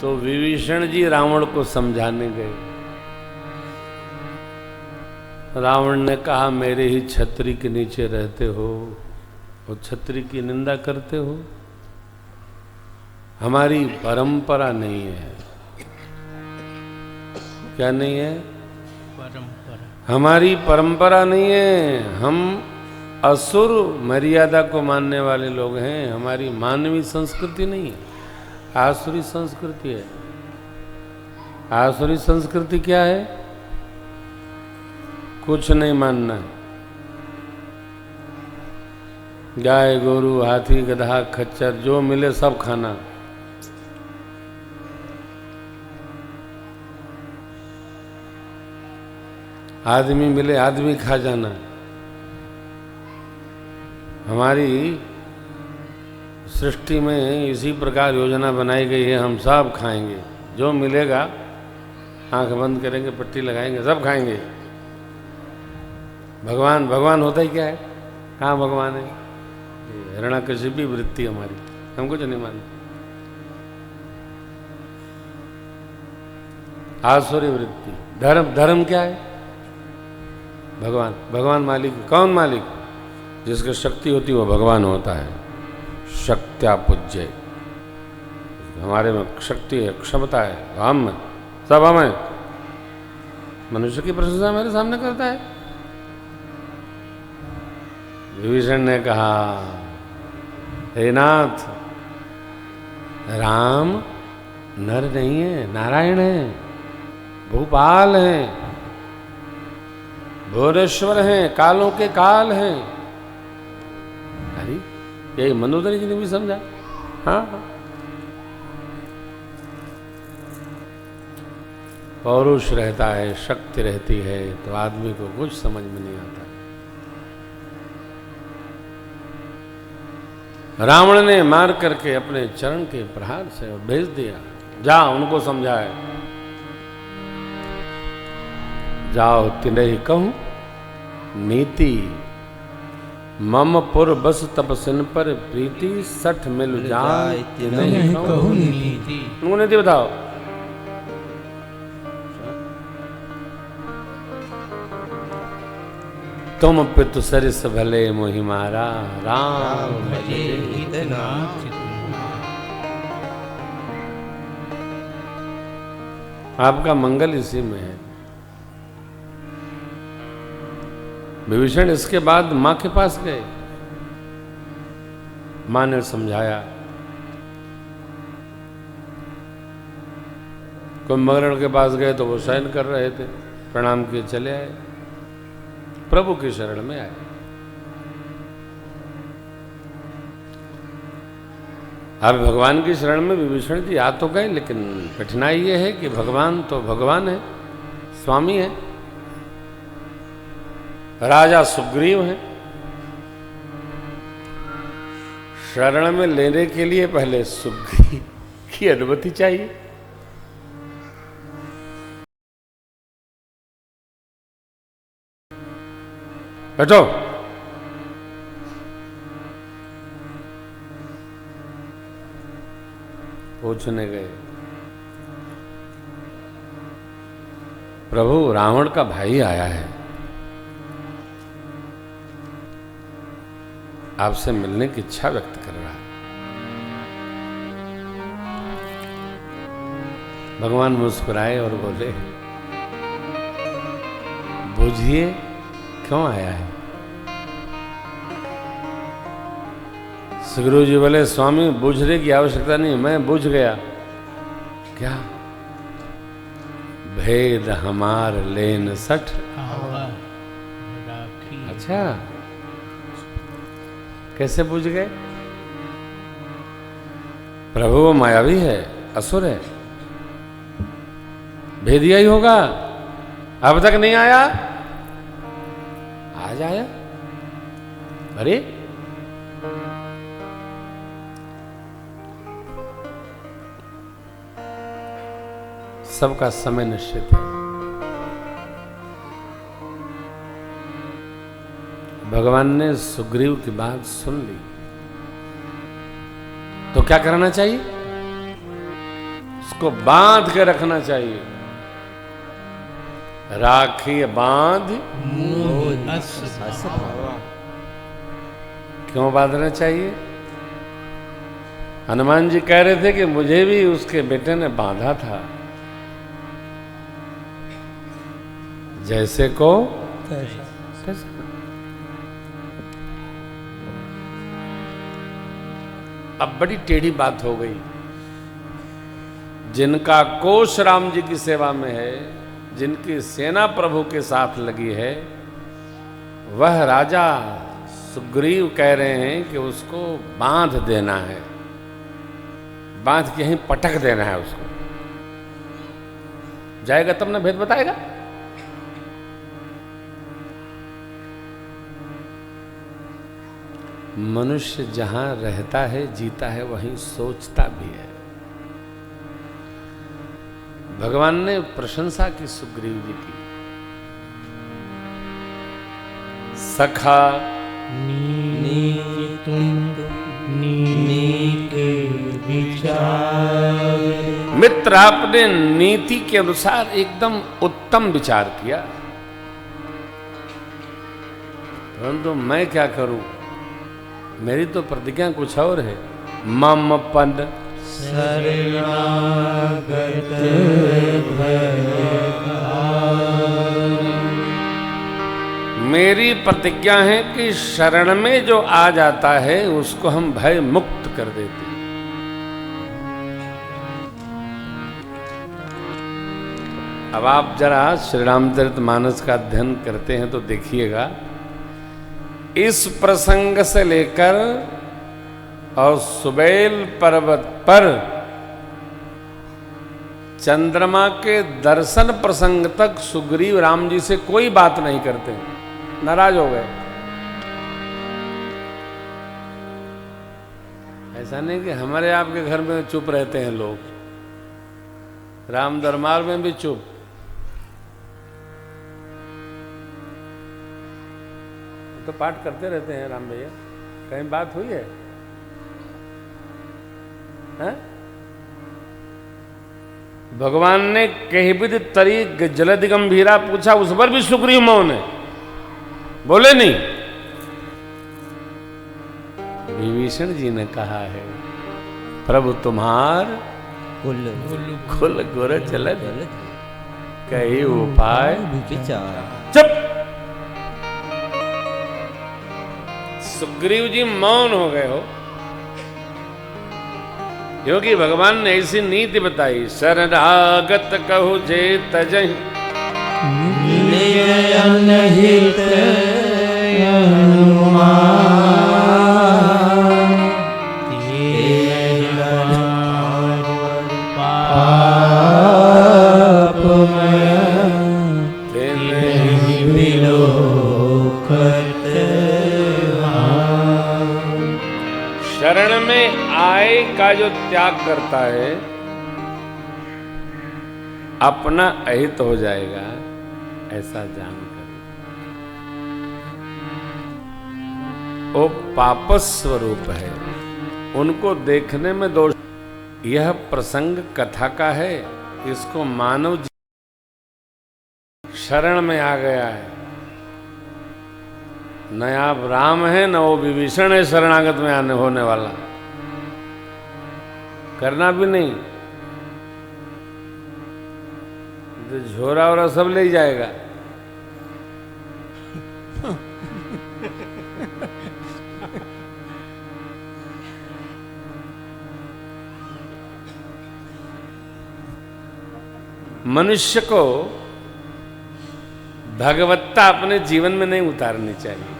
तो विभीषण जी रावण को समझाने गए। रावण ने कहा, मेरे ही छतरी के नीचे रहते हो और छतरी की निंदा करते हो, हमारी परंपरा नहीं है। क्या नहीं है? परंपरा। हमारी परंपरा नहीं है। हम असुर मर्यादा को मानने वाले लोग हैं। हमारी मानवीय संस्कृति नहीं है, आसुरी संस्कृति है। आसुरी संस्कृति क्या है? कुछ नहीं मानना। गाय गोरू हाथी गधा खच्चर जो मिले सब खाना। आदमी मिले आदमी खा जाना। हमारी सृष्टि में इसी प्रकार योजना बनाई गई है, हम सब खाएंगे जो मिलेगा, आंख बंद करेंगे, पट्टी लगाएंगे, सब खाएंगे। भगवान भगवान होता ही क्या है? कहाँ भगवान है? हिरण्यकशिपी वृत्ति हमारी, हम कुछ नहीं मानते। आसुरी वृत्ति। धर्म, धर्म क्या है? भगवान। भगवान मालिक। कौन मालिक? जिसकी शक्ति होती है वो भगवान होता है। शक्त्या पूज्य। हमारे में शक्ति है, क्षमता है, हम सब हम हैं। मनुष्य की प्रशंसा मेरे सामने करता है। विभीषण ने कहा, हे नाथ, राम नर नहीं है, नारायण है, भूपाल हैं, भुवनेश्वर हैं, कालों के काल हैं। अरे यही मंदोदरी जी ने भी समझा। हाँ, पौरुष रहता है, शक्ति रहती है तो आदमी को कुछ समझ में नहीं आता। रावण ने मार करके अपने चरण के प्रहार से भेज दिया। जा उनको समझाए। जाओ तिनहि कहूं नीति, मम पुर बस तपसिन पर प्रीति, सठ मिल जाए तिनहि कहूं नीति। उनको नीति बताओ। तुम पितु सरिस भले मोहि मारा, राम भजे हितनाथ। आपका मंगल इसी में है। विभीषण इसके बाद मां के पास गए। मां ने समझाया। कुंभकर्ण के पास गए तो वो शयन कर रहे थे, प्रणाम किए चले आए, प्रभु की शरण में आए। अब भगवान की शरण में विभीषण जी आ तो गए, लेकिन कठिनाई ये है कि भगवान तो भगवान है, स्वामी है, राजा सुग्रीव है। शरण में लेने के लिए पहले सुग्रीव की अनुमति चाहिए। बैठो। पूछने गए, प्रभु रावण का भाई आया है, आपसे मिलने की इच्छा व्यक्त कर रहा है। भगवान मुस्कुराए और बोले, बुझिए क्यों आया है? सुग्रीव जी बोले, स्वामी बूझने की आवश्यकता नहीं, मैं बूझ गया। क्या? भेद हमार लेन सठ। अच्छा, कैसे बूझ गए? प्रभु वो मायावी है, असुर है, भेदिया ही होगा। अब तक नहीं आया, आज आया। अरे सबका समय निश्चित है। भगवान ने सुग्रीव की बात सुन ली तो क्या करना चाहिए? उसको बांध के रखना चाहिए। राखी बांध क्यों बांधना चाहिए? हनुमान जी कह रहे थे कि मुझे भी उसके बेटे ने बांधा था, जैसे को तैसा। अब बड़ी टेढ़ी बात हो गई। जिनका कोष राम जी की सेवा में है, जिनकी सेना प्रभु के साथ लगी है, वह राजा सुग्रीव कह रहे हैं कि उसको बांध देना है, बांध के यहीं पटक देना है उसको। जाएगा तब ना भेद बताएगा। मनुष्य जहां रहता है, जीता है, वहीं सोचता भी है। भगवान ने प्रशंसा की सुग्रीव जी की। सखा मित्र आपने नीति के अनुसार एकदम उत्तम विचार किया, परंतु मैं क्या करूं? मेरी तो प्रतिज्ञा कुछ और है। मम पद शरणागत मेरी प्रतिज्ञा है कि शरण में जो आ जाता है उसको हम भय मुक्त कर देते हैं। अब आप जरा श्री रामचरितमानस का अध्ययन करते हैं तो देखिएगा, इस प्रसंग से लेकर और सुबेल पर्वत पर चंद्रमा के दर्शन प्रसंग तक सुग्रीव राम जी से कोई बात नहीं करते, नाराज हो गए। ऐसा नहीं कि हमारे आपके घर में चुप रहते हैं लोग, राम दरबार में भी चुप। तो पाठ करते रहते हैं राम भैया, कहीं बात हुई है? हैं? भगवान ने कहिबिद तरी जलद गंभीरा पूछा, उस पर भी सुग्रीव मौन है, बोले नहीं। विभीषण जी ने कहा है, प्रभु तुम्हार खुल गुर जलद कही उपाय विचार। चुप। सुग्रीव जी मौन हो गए हो, क्योंकि भगवान ने ऐसी नीति बताई, शरणागत कहु जे तजहि नियनहित शरण में आय का जो त्याग करता है, अपना अहित हो जाएगा, ऐसा जानकर वो पापस स्वरूप है, उनको देखने में दोष। यह प्रसंग कथा का है, इसको मानव शरण में आ गया है। न आप राम है, न वो विभीषण है शरणागत में आने होने वाला, करना भी नहीं, तो झोरा वोरा सब ले जाएगा। मनुष्य को भगवत्ता अपने जीवन में नहीं उतारनी चाहिए,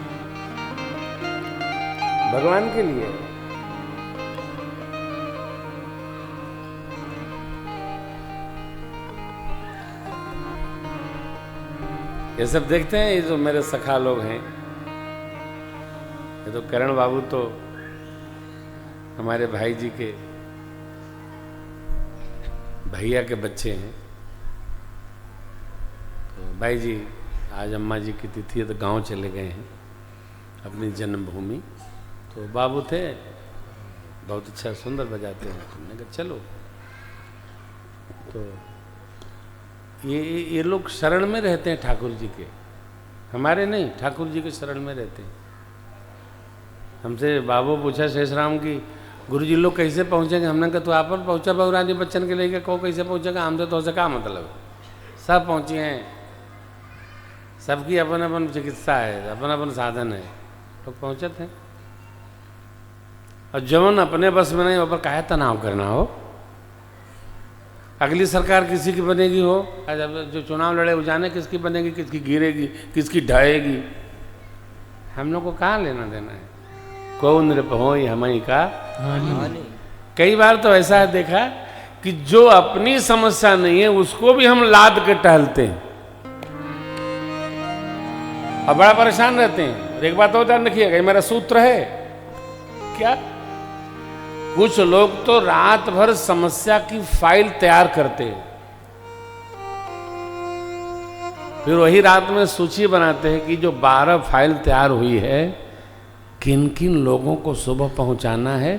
भगवान के लिए। ये सब देखते हैं, ये जो मेरे सखा लोग हैं, ये तो करण बाबू तो हमारे भाई जी के भैया के बच्चे हैं। तो भाई जी आज अम्मा जी की तिथि है तो गांव चले गए हैं, अपनी जन्मभूमि। तो बाबू थे, बहुत अच्छा सुंदर बजाते हैं। हमने कहा चलो, तो ये लोग शरण में रहते हैं ठाकुर जी के, हमारे नहीं, ठाकुर जी के शरण में रहते हैं। हमसे बाबू पूछा शेषराम की, गुरु जी लोग कैसे पहुँचेंगे? हमने कहा तो आप पर पहुँचा बहुरानी बच्चन के लेके, कहो कैसे पहुँचेगा? हमसे तो उससे क्या मतलब है? सब पहुँचे हैं, सबकी अपन अपन चिकित्सा है, अपन अपन साधन है, तो पहुँचे थे। और जवन अपने बस में नहीं हो पर काहे तनाव करना हो? अगली सरकार किसी की बनेगी हो, जब जो चुनाव लड़े वो जाने किसकी बनेगी, किसकी गिरेगी, किसकी ढाएगी। हम लोग को कहाँ लेना देना है? कौन नृप हो हमई का हानि। कई बार तो ऐसा है देखा कि जो अपनी समस्या नहीं है उसको भी हम लाद के टहलते हैं और बड़ा परेशान रहते हैं। और एक बात और ध्यान रखिएगा, ये मेरा सूत्र है क्या, कुछ लोग तो रात भर समस्या की फाइल तैयार करते हैं, फिर वही रात में सूची बनाते हैं कि जो 12 फाइल तैयार हुई है किन किन लोगों को सुबह पहुंचाना है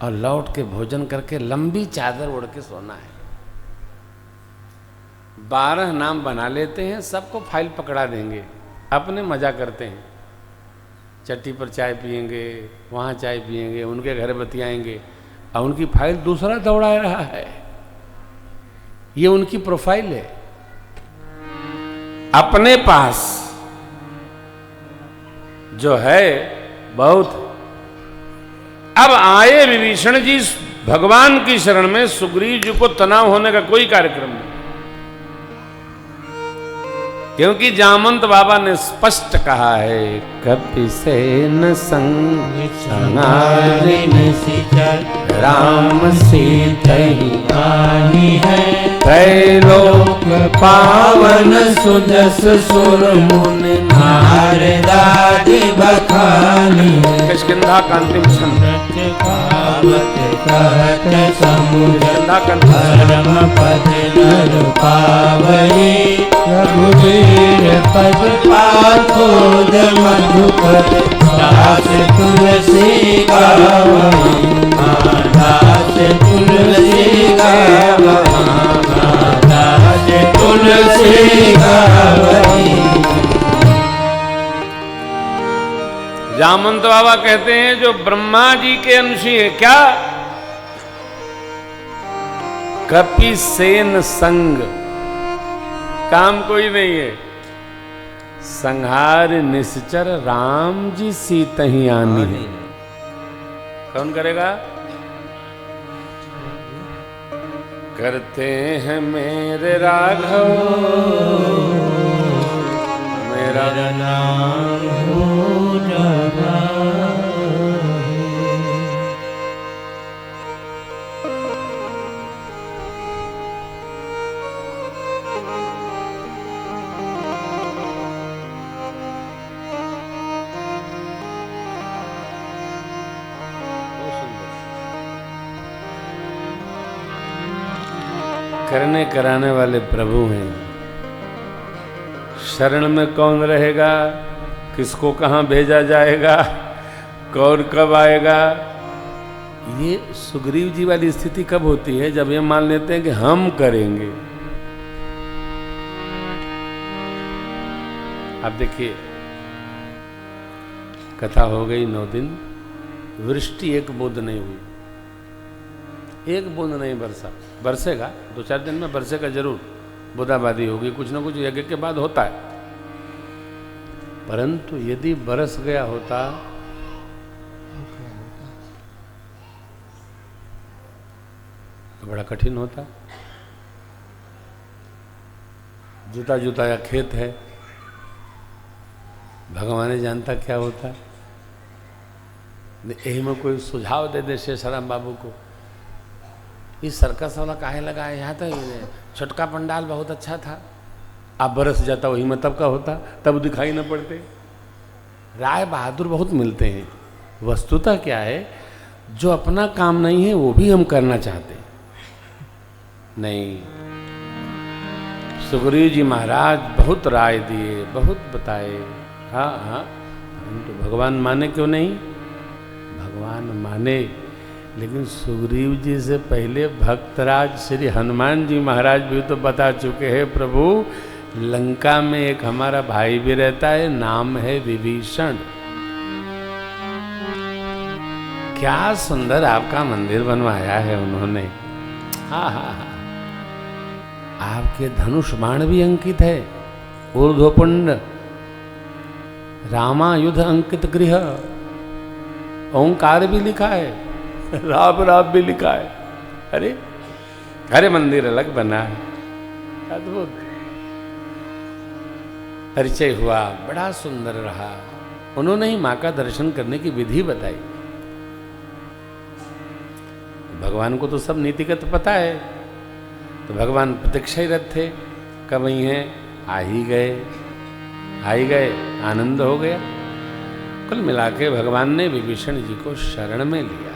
और लौट के भोजन करके लंबी चादर ओढ़ के सोना है। 12 नाम बना लेते हैं, सबको फाइल पकड़ा देंगे, अपने मजा करते हैं। चट्टी पर चाय पिएंगे, वहाँ चाय पिएंगे, उनके घर बतियाएंगे और उनकी फाइल दूसरा दौड़ा रहा है। ये उनकी प्रोफाइल है। अपने पास जो है बहुत। अब आए विभीषण जी भगवान की शरण में, सुग्रीव जी को तनाव होने का कोई कार्यक्रम नहीं, क्योंकि जामंत बाबा ने स्पष्ट कहा है, कपिसेन संग राम सीतहि आनी है, त्रैलोक पावन सुजस सुर मुनि नारदादि बखानी। किष्किंधा का अंतिम छंद, कहत समुद्र परम पद नर पावई, रघुवीर पद पाखोद मधुकर, दास तुलसी गावई, दास तुलसी गावई, दास तुलसी गावई। जामंत बाबा कहते हैं जो ब्रह्मा जी के अंशी है क्या, कपिसेन संग, काम कोई नहीं है, संहार निश्चर राम जी सीतहि आनी है। कौन करेगा? करते हैं मेरे राघव मेरा नाम हो जागा। करने कराने वाले प्रभु हैं। शरण में कौन रहेगा, किसको कहाँ भेजा जाएगा, कौन कब आएगा, ये सुग्रीव जी वाली स्थिति कब होती है, जब ये मान लेते हैं कि हम करेंगे। अब देखिए कथा हो गई 9 दिन, वृष्टि एक बूंद नहीं हुई, एक बूंद नहीं बरसा। बरसेगा 2-4 दिन में, बरसेगा जरूर, बूंदाबांदी होगी, कुछ ना कुछ यज्ञ के बाद होता है। परंतु यदि बरस गया होता तो बड़ा कठिन होता। जुता जुताया खेत है, भगवान ने जानता क्या होता। यही में कोई सुझाव दे दे शेषराम बाबू को, इस सर्कस वाला काहे लगा है, यहाँ तो छोटका पंडाल बहुत अच्छा था, अब बरस जाता वही में तब का होता, तब दिखाई न पड़ते। राय बहादुर बहुत मिलते हैं। वस्तुतः क्या है, जो अपना काम नहीं है वो भी हम करना चाहते हैं। नहीं, सुग्रीव जी महाराज बहुत राय दिए, बहुत बताए। हाँ, हम तो भगवान माने क्यों नहीं, भगवान माने लेकिन सुग्रीव जी से पहले भक्तराज श्री हनुमान जी महाराज भी तो बता चुके हैं, प्रभु लंका में एक हमारा भाई भी रहता है, नाम है विभीषण। क्या सुंदर आपका मंदिर बनवाया है उन्होंने। हा हा हा। आपके धनुष बाण भी अंकित है, ऊर्ध्वपुंड, रामायुध अंकित गृह, ओंकार भी लिखा है, राब राब भी लिखा है। अरे अरे मंदिर अलग बना है, अद्भुत। परिचय हुआ, बड़ा सुंदर रहा। उन्होंने ही माँ का दर्शन करने की विधि बताई। भगवान को तो सब नीतिगत पता है, तो भगवान प्रतीक्षारत थे, कब वही हैं, आ ही गए, आनंद हो गया। कुल मिला के भगवान ने विभीषण जी को शरण में लिया।